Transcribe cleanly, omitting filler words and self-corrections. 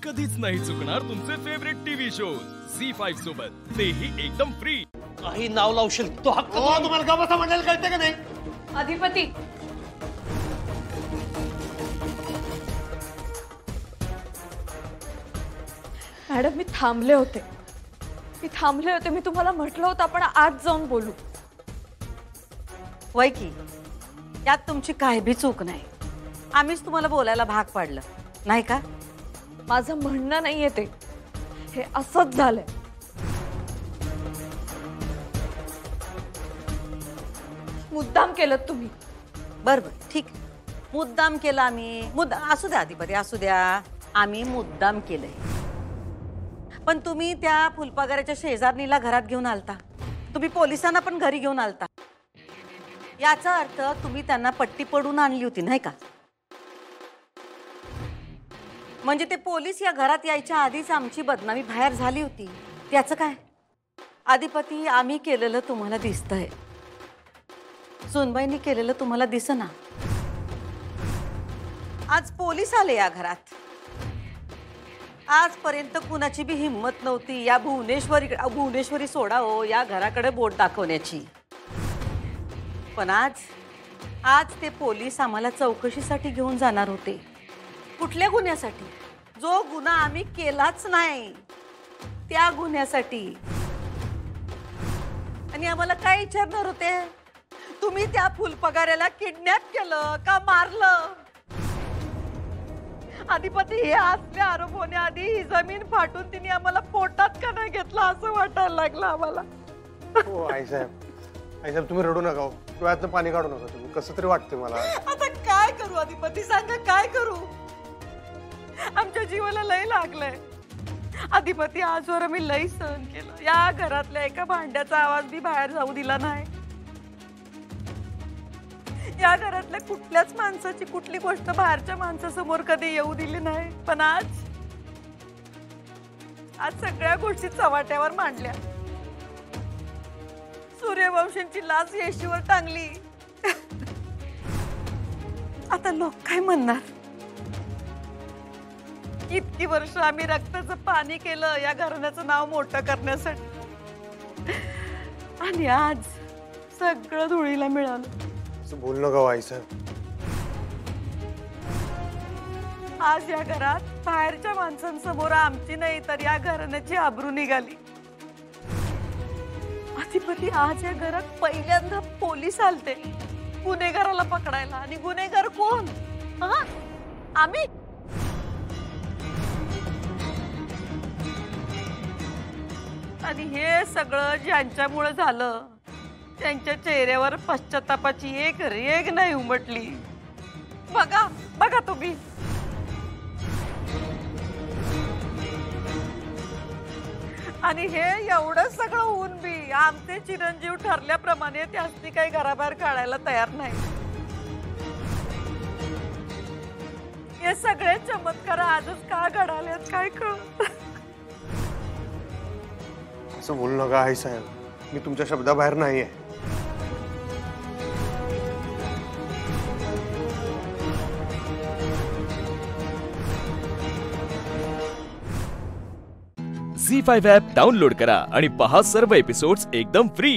कधीच नाही चुकणार तुमचे फेवरेट टीव्ही शोज झी5 सोबत, तेही एकदम फ्री। काही नाव लावशील तो हक्क तुम्हाला का बसा म्हणायला कळते का नाही? अधिपती, मॅडम मी थांबले होते मी तुम्हाला म्हटलं होतं आपण आज जाऊन बोलू। वय की यात तुमची काही बी चूक नाही, आम्हीच तुम्हाला बोलायला भाग पाडलं नाही का? माझं म्हणणं नाहीये ते, हे असंच झालंय। मुद्दाम केलं तुम्ही। बरोबर, ठीक, मुद्दाम केला आम्ही। असू द्या अधिपती, असू द्या, आम्ही मुद्दाम केलंय। पण तुम्ही त्या फुलपगाराच्या शेजारणीला घरात घेऊन आलता, तुम्ही पोलिसांना पण घरी घेऊन आलता, याचा अर्थ तुम्ही त्यांना पट्टी पडून आणली होती नाही का? म्हणजे ते पोलीस या घरात यायच्या आधीच आमची बदनामी बाहेर झाली होती, त्याचं काय? अधिपती, आम्ही केलेलं तुम्हाला दिसतंय, सुनबाईंनी केलेलं तुम्हाला दिसना। आज पोलीस आले या घरात, आजपर्यंत कुणाची बी हिम्मत नव्हती या भुवनेश्वरी सोडा हो या घराकडे बोट दाखवण्याची। पण आज ते पोलीस आम्हाला चौकशीसाठी घेऊन जाणार होते। कुठल्या गुन्ह्यासाठी? जो गुन्हा आम्ही केलाच नाही त्या गुन्ह्यासाठी। आणि आम्हाला काय विचारणार होते? तुम्ही त्या फुलपगाराला किडनॅप केलं का मारलं? अधिपती, हे असले आरोप होण्याआधी ही जमीन फाटून तिने आम्हाला पोटात का नाही घेतला असं वाटायला लागलं आम्हाला। हो आईसाहेब तुम्ही रडू नका हो, डोळ्यातनं पाणी काढू नका तुम्ही, कसं तरी वाटते मला। आता काय करू अधिपती, सांगा काय करू? आमच्या जीवाला लय लागलंय अधिपती। आजवर आम्ही लय सहन केलं, या घरातल्या एका भांड्याचा आवाज बी बाहेर जाऊ दिला नाही, या घरातल्या कुठल्याच माणसाची कुठली गोष्ट बाहेरच्या माणसासमोर कधी येऊ दिली नाही। पण आज सगळ्या गोष्टी चव्हाट्यावर मांडल्या, सूर्यवंशींची लाच येशीवर टांगली। आता लोक काय म्हणणार? इतकी वर्ष आम्ही रक्ताचं पाणी केलं या घराण्याचं नाव मोठं करण्यासाठी, आणि आज सगळं धुळीला मिळालं। असं बोल नका आईसाहेब। आज या घरात बाहेरच्या माणसांसमोर आमची नाही तर या घराण्याची आबरू निघाली। अधिपती, आज या घरात पहिल्यांदा पोलीस आलते गुन्हेगाराला पकडायला, आणि गुन्हेगार कोण? आम्ही। आणि हे सगळं ज्यांच्यामुळे झालं त्यांच्या चेहऱ्यावर पश्चातापाची एक रेघ नाही उमटली। बघा तुम्ही। आणि हे एवढं सगळं होऊन बी आमचे चिरंजीव ठरल्याप्रमाणे त्यांनी काही घराबाहेर काढायला तयार नाही। हे सगळे चमत्कार आजच का घडालेत काय कळत? असं बोलू नका आईसाहेब, मी तुमच्या शब्दाबाहेर नाहीये। झी5 ॲप डाउनलोड करा आणि पहा सर्व एपिसोड्स एकदम फ्री।